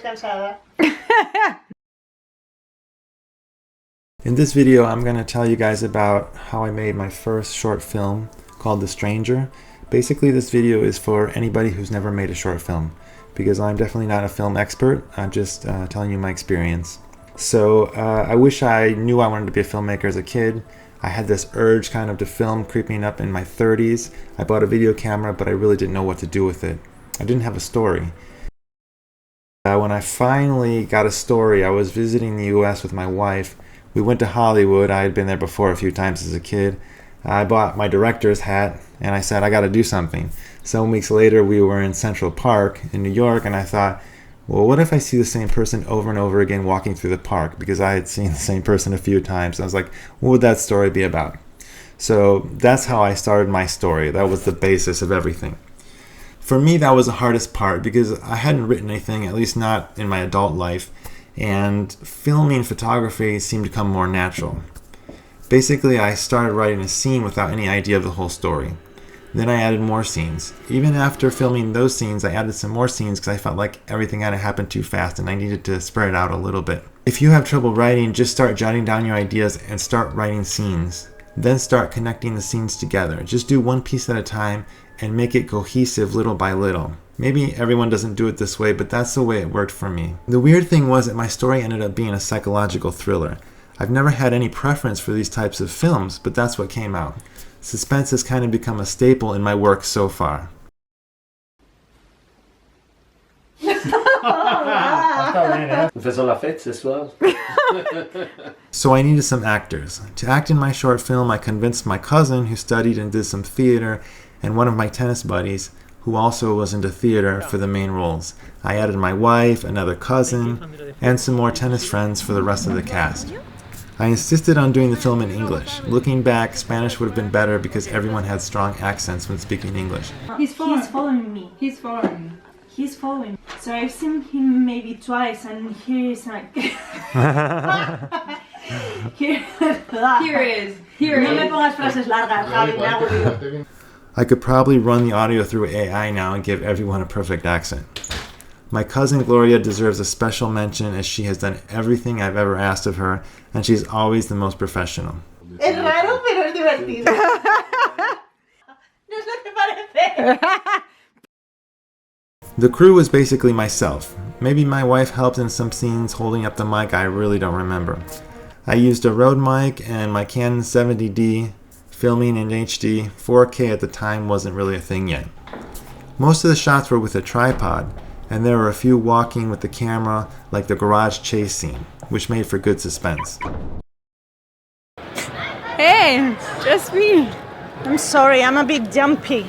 cansada. In this video, I'm going to tell you guys about how I made my first short film called The Stranger. Basically, this video is for anybody who's never made a short film, because I'm definitely not a film expert. I'm just telling you my experience. So I wish I knew I wanted to be a filmmaker as a kid. I had this urge kind of to film creeping up in my 30s. I bought a video camera, but I really didn't know what to do with it. I didn't have a story. When I finally got a story, I was visiting the US with my wife. We went to Hollywood. I had been there before a few times as a kid. I bought my director's hat and I said, I got to do something. Some weeks later, we were in Central Park in New York, and I thought, well, what if I see the same person over and over again walking through the park? Because I had seen the same person a few times. I was like, what would that story be about? So that's how I started my story. That was the basis of everything. For me, that was the hardest part because I hadn't written anything, at least not in my adult life, and filming photography seemed to come more natural. Basically, I started writing a scene without any idea of the whole story. Then I added more scenes. Even after filming those scenes, I added some more scenes because I felt like everything had to happen too fast and I needed to spread it out a little bit. If you have trouble writing, just start jotting down your ideas and start writing scenes. Then start connecting the scenes together. Just do one piece at a time and make it cohesive little by little. Maybe everyone doesn't do it this way, but that's the way it worked for me. The weird thing was that my story ended up being a psychological thriller. I've never had any preference for these types of films, but that's what came out. Suspense has kind of become a staple in my work so far. So I needed some actors. To act in my short film, I convinced my cousin, who studied and did some theater, and one of my tennis buddies, who also was into theater, for the main roles. I added my wife, another cousin, and some more tennis friends for the rest of the cast. I insisted on doing the film in English. Looking back, Spanish would have been better because everyone had strong accents when speaking English. He's following me. He's following. So I've seen him maybe twice, and here is like... Here is. No me pongas frases largas, Javi, me hago. I could probably run the audio through AI now and give everyone a perfect accent. My cousin Gloria deserves a special mention as she has done everything I've ever asked of her, and she's always the most professional. Es raro, pero es divertido. ¿No es lo que parece? The crew was basically myself. Maybe my wife helped in some scenes holding up the mic, I really don't remember. I used a Rode mic and my Canon 70D, filming in HD. 4K at the time wasn't really a thing yet. Most of the shots were with a tripod, and there were a few walking with the camera, like the garage chase scene, which made for good suspense. Hey, just me. I'm sorry, I'm a bit jumpy.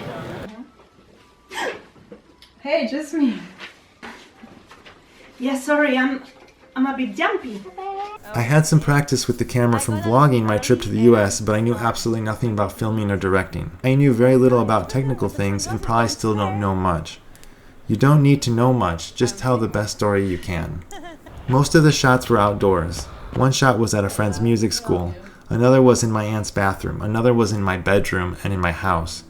Hey, just me. Yeah, sorry, I'm a bit jumpy. I had some practice with the camera from vlogging my trip to the US, but I knew absolutely nothing about filming or directing. I knew very little about technical things and probably still don't know much. You don't need to know much, just tell the best story you can. Most of the shots were outdoors. One shot was at a friend's music school, another was in my aunt's bathroom, another was in my bedroom and in my house.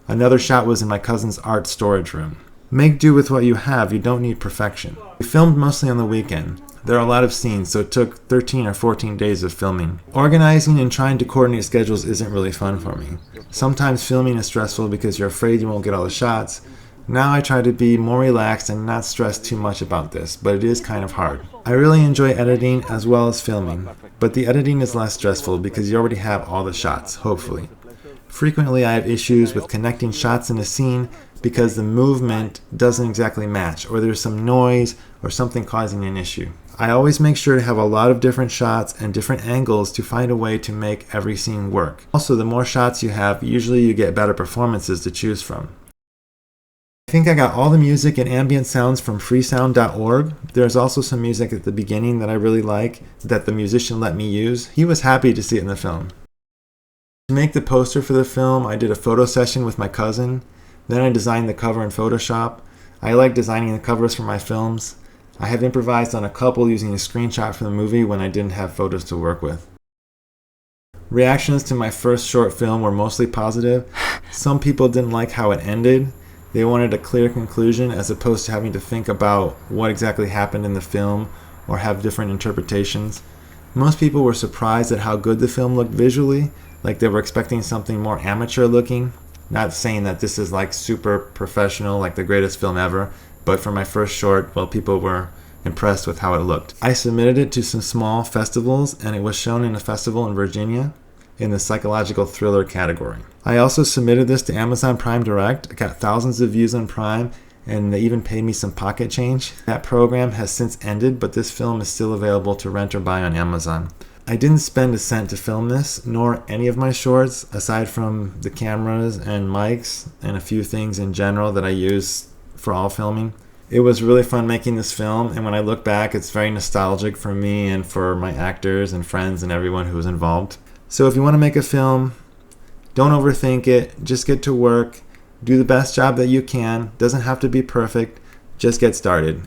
Another shot was in my cousin's art storage room. Make do with what you have, you don't need perfection. We filmed mostly on the weekend. There are a lot of scenes, so it took 13 or 14 days of filming. Organizing and trying to coordinate schedules isn't really fun for me. Sometimes filming is stressful because you're afraid you won't get all the shots. Now I try to be more relaxed and not stress too much about this, but it is kind of hard. I really enjoy editing as well as filming, but the editing is less stressful because you already have all the shots, hopefully. Frequently I have issues with connecting shots in a scene because the movement doesn't exactly match, or there's some noise or something causing an issue. I always make sure to have a lot of different shots and different angles to find a way to make every scene work. Also, the more shots you have, usually you get better performances to choose from. I think I got all the music and ambient sounds from freesound.org. There's also some music at the beginning that I really like that the musician let me use. He was happy to see it in the film. To make the poster for the film, I did a photo session with my cousin. Then I designed the cover in Photoshop. I like designing the covers for my films. I have improvised on a couple using a screenshot from the movie when I didn't have photos to work with. Reactions to my first short film were mostly positive. Some people didn't like how it ended. They wanted a clear conclusion as opposed to having to think about what exactly happened in the film or have different interpretations. Most people were surprised at how good the film looked visually, like they were expecting something more amateur looking. Not saying that this is like super professional, like the greatest film ever, but for my first short, well, people were impressed with how it looked. I submitted it to some small festivals, and it was shown in a festival in Virginia in the psychological thriller category. I also submitted this to Amazon Prime Direct. I got thousands of views on Prime, and they even paid me some pocket change. That program has since ended, but this film is still available to rent or buy on Amazon. I didn't spend a cent to film this, nor any of my shorts, aside from the cameras and mics and a few things in general that I use for all filming. It was really fun making this film, and when I look back, it's very nostalgic for me and for my actors and friends and everyone who was involved. So if you want to make a film, don't overthink it. Just get to work. Do the best job that you can. Doesn't have to be perfect. Just get started.